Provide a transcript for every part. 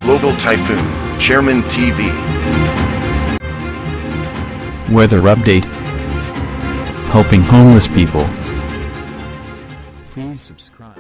Global Typhoon, Chairman TV. Weather update. Helping homeless people. Please subscribe.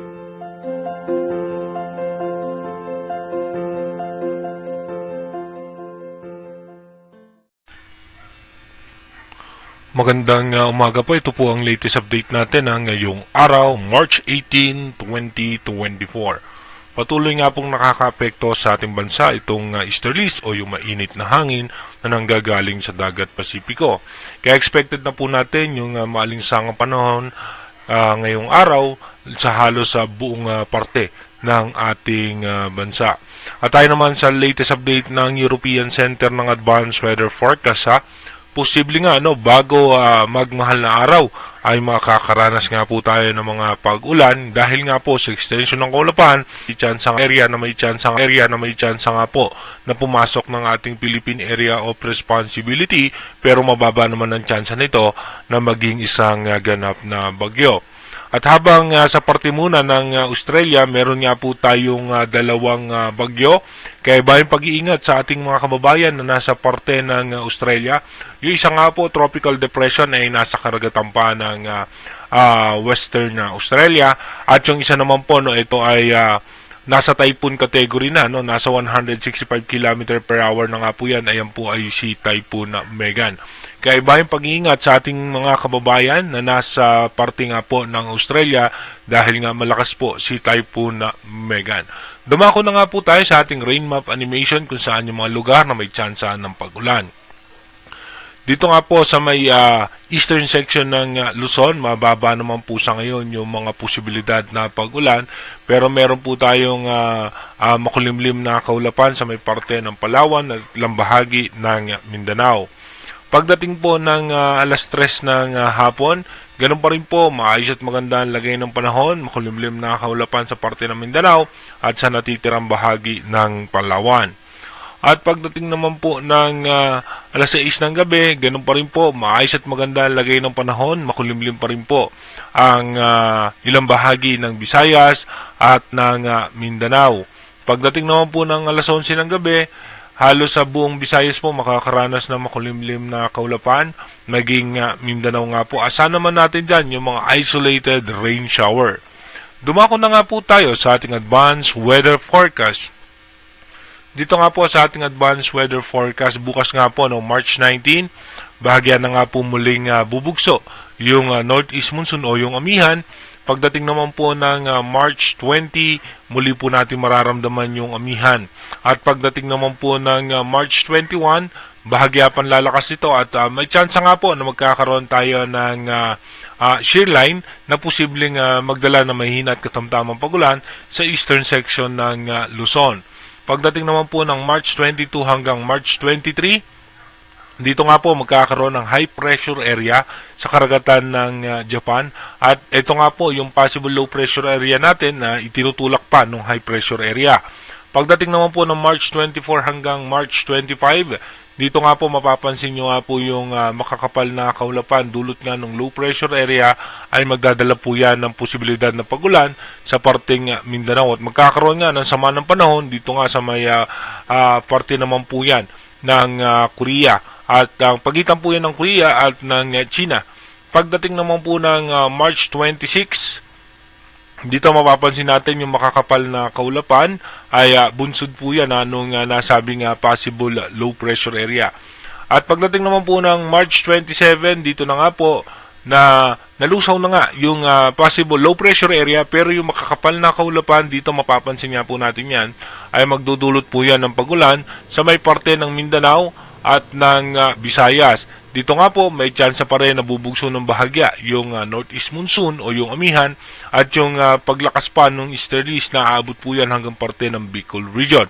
Magandang umaga po. Ito po ang latest update natin ngayong araw, March 18, 2024. Patuloy nga pong nakakaapekto sa ating bansa itong easterlies o yung mainit na hangin na nanggagaling sa dagat Pasipiko. Kaya expected na po natin yung maalinsangang panahon ngayong araw sa halos sa buong parte ng ating bansa. At tayo naman sa latest update ng European Center ng Advanced Weather Forecast posible nga bago magmahal na araw ay makakaranas nga po tayo ng mga pag-ulan dahil nga po sa extension ng kaulapan, may chance nga po na pumasok ng ating Philippine Area of Responsibility, pero mababa naman ang chance nito na maging isang ganap na bagyo. At habang sa parte muna ng Australia, meron nga po tayong dalawang bagyo. Kaya ba yung pag-iingat sa ating mga kababayan na nasa parte ng Australia? Yung isa nga po, tropical depression ay nasa karagatan pa ng Western Australia. At yung isa naman po, ito ay nasa typhoon category na, nasa 165 km per hour na nga po yan. Ayan po ay si Typhoon Megan. Kaya iba yung pag-iingat sa ating mga kababayan na nasa parte nga po ng Australia dahil nga malakas po si Typhoon Megan. Dumako na nga po tayo sa ating rain map animation kung saan yung mga lugar na may tsansa ng pag-ulan. Dito nga po sa may eastern section ng Luzon, mababa naman po sa ngayon yung mga posibilidad na pag-ulan. Pero meron po tayong makulimlim na kaulapan sa may parte ng Palawan at ilang bahagi ng Mindanao. Pagdating po ng alas 3 ng hapon, ganun pa rin po, maayos at maganda ang lagay ng panahon, makulimlim na kaulapan sa parte ng Mindanao at sa natitirang bahagi ng Palawan. At pagdating naman po ng alas 6 ng gabi, ganun pa rin po, maayos at maganda ang lagay ng panahon, makulimlim pa rin po ang ilang bahagi ng Visayas at ng Mindanao. Pagdating naman po ng alas 11 ng gabi, halos sa buong Visayas po makakaranas ng makulimlim na kaulapan, maging Mindanao nga po. Asahan naman natin dyan yung mga isolated rain shower. Dumako na nga po tayo sa ating advanced weather forecast. Dito nga po sa ating advanced weather forecast, bukas nga po March 19, bahagyan na nga po muling bubugso yung northeast monsoon o yung amihan. Pagdating naman po ng March 20, muli po natin mararamdaman yung amihan. At pagdating naman po ng March 21, bahagya pan lalakas ito at may chance nga po na magkakaroon tayo ng shear line na posibleng magdala na mahina at katamtamang pagulan sa eastern section ng Luzon. Pagdating naman po ng March 22 hanggang March 23, dito nga po magkakaroon ng high pressure area sa karagatan ng Japan at ito nga po yung possible low pressure area natin na itinutulak pa ng high pressure area. Pagdating naman po ng March 24 hanggang March 25, dito nga po mapapansin nyo nga po yung makakapal na kaulapan dulot nga ng low pressure area ay magdadala po yan ng posibilidad na pagulan sa parteng Mindanao at magkakaroon nga ng sama ng panahon dito nga sa may parte naman po yan ng Korea at ang pagitan po yan ng Korea at ng China. Pagdating naman po ng March 26, dito mapapansin natin yung makakapal na kaulapan ay bunsod po yan nung nasabing possible low pressure area. At pagdating naman po ng March 27, dito na nga po na nalusaw na nga yung possible low pressure area, pero yung makakapal na kaulapan dito mapapansin nga po natin yan ay magdudulot po yan ng pagulan sa may parte ng Mindanao at ng Visayas. Dito nga po may chance pa rin na bubugso ng bahagya yung northeast monsoon o yung amihan at yung paglakas pa ng easterlies na aabot po yan hanggang parte ng Bicol region.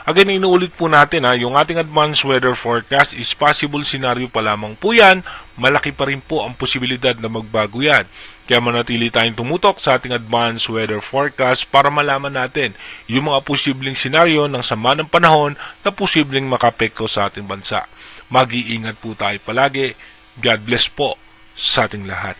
Again, inuulit po natin yung ating advanced weather forecast is possible scenario pa lamang po yan. Malaki pa rin po ang posibilidad na magbago yan. Kaya manatili tayong tumutok sa ating advanced weather forecast para malaman natin yung mga posibleng senaryo ng sama ng panahon na posibleng makapekto sa ating bansa. Mag-iingat po tayo palagi. God bless po sa ating lahat.